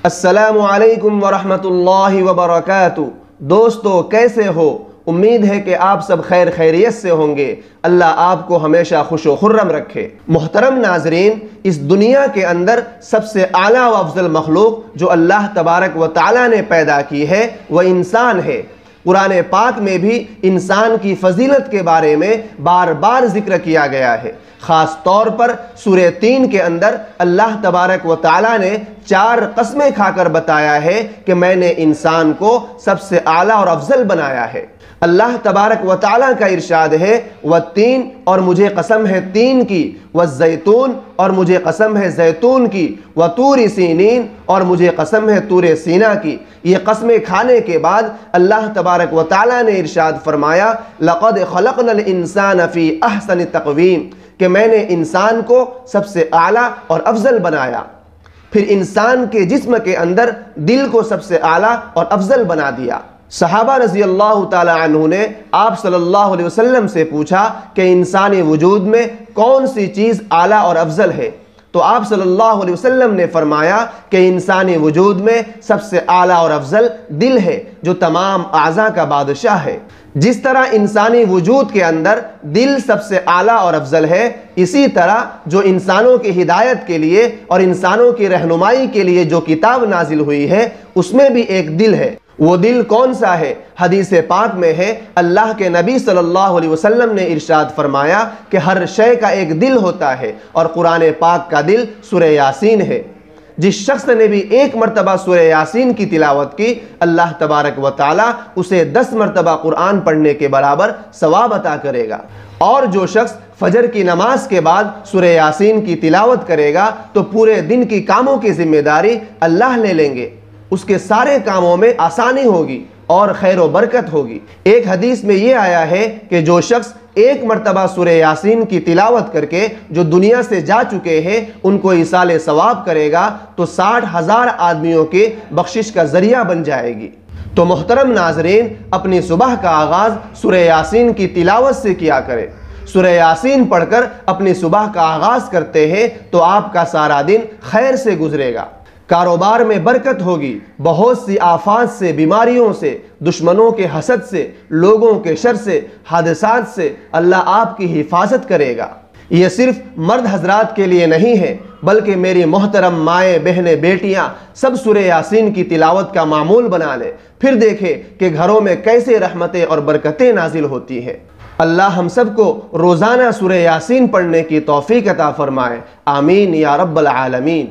السلام علیکم ورحمۃ اللہ وبرکاتہ۔ دوستو کیسے ہو؟ امید ہے کہ آپ سب خیر خیریت سے ہوں گے۔ اللہ آپ کو ہمیشہ خوش و خرم رکھے۔ محترم ناظرین، اس دنیا کے اندر سب سے اعلیٰ و افضل مخلوق جو اللہ تبارک و تعالیٰ نے پیدا کی ہے وہ انسان ہے۔ قرآن پاک میں بھی انسان کی فضیلت کے بارے میں بار بار ذکر کیا گیا ہے۔ خاص طور پر سورہ 3 کے اندر اللہ تبارک و تعالیٰ نے 4 قسمیں کھا کر بتایا ہے کہ میں نے انسان کو سب سے اعلیٰ اور افضل بنایا ہے۔ اللہ تبارک و تعالیٰ کا ارشاد ہے والتین، اور مجھے قسم ہے تین کی، والزیتون، اور مجھے قسم ہے زیتون کی، وطور سینین، اور مجھے قسم ہے طور سینا کی۔ یہ قسمیں کھانے کے بعد اللہ تبارک و تعالیٰ نے ارشاد فرمایا لقد خلقنا الانسان فی احسن تقویم، کہ میں نے انسان کو سب سے اعلیٰ اور افضل بنایا۔ پھر انسان کے جسم کے اندر دل کو سب سے اعلیٰ اور افضل بنا دیا۔ صحابہ رضی اللہ تعالی عنہ نے آپ صلی اللہ علیہ وسلم سے پوچھا کہ انسانی وجود میں کون سی چیز اعلیٰ اور افضل ہے؟ تو آپ صلی اللہ علیہ وسلم نے فرمایا کہ انسانی وجود میں سب سے اعلیٰ اور افضل دل ہے، جو تمام اعضاء کا بادشاہ ہے۔ جس طرح انسانی وجود کے اندر دل سب سے اعلیٰ اور افضل ہے، اسی طرح جو انسانوں کی ہدایت کے لیے اور انسانوں کی رہنمائی کے لیے جو کتاب نازل ہوئی ہے اس میں بھی ایک دل ہے۔ وہ دل کون سا ہے؟ حدیث پاک میں ہے، اللہ کے نبی صلی اللہ علیہ وسلم نے ارشاد فرمایا کہ ہر شے کا ایک دل ہوتا ہے، اور قرآن پاک کا دل سورہ یاسین ہے۔ جس شخص نے بھی ایک مرتبہ سورہ یاسین کی تلاوت کی، اللہ تبارک و تعالی اسے 10 مرتبہ قرآن پڑھنے کے برابر ثواب عطا کرے گا۔ اور جو شخص فجر کی نماز کے بعد سورہ یاسین کی تلاوت کرے گا تو پورے دن کی کاموں کی ذمہ داری اللہ لے لیں گے، اس کے سارے کاموں میں آسانی ہوگی اور خیر و برکت ہوگی۔ ایک حدیث میں یہ آیا ہے کہ جو شخص ایک مرتبہ سورہ یاسین کی تلاوت کر کے جو دنیا سے جا چکے ہیں ان کو ایصال ثواب کرے گا تو 60,000 آدمیوں کے بخشش کا ذریعہ بن جائے گی۔ تو محترم ناظرین، اپنی صبح کا آغاز سورہ یاسین کی تلاوت سے کیا کریں۔ سورہ یاسین پڑھ کر اپنی صبح کا آغاز کرتے ہیں تو آپ کا سارا دن خیر سے گزرے گا، کاروبار میں برکت ہوگی، بہت سی آفات سے، بیماریوں سے، دشمنوں کے حسد سے، لوگوں کے شر سے، حادثات سے اللہ آپ کی حفاظت کرے گا۔ یہ صرف مرد حضرات کے لیے نہیں ہے بلکہ میری محترم مائیں، بہنیں، بیٹیاں سب سورہ یاسین کی تلاوت کا معمول بنا لیں، پھر دیکھیں کہ گھروں میں کیسے رحمتیں اور برکتیں نازل ہوتی ہیں۔ اللہ ہم سب کو روزانہ سورہ یاسین پڑھنے کی توفیق عطا فرمائے، آمین یا رب العالمین۔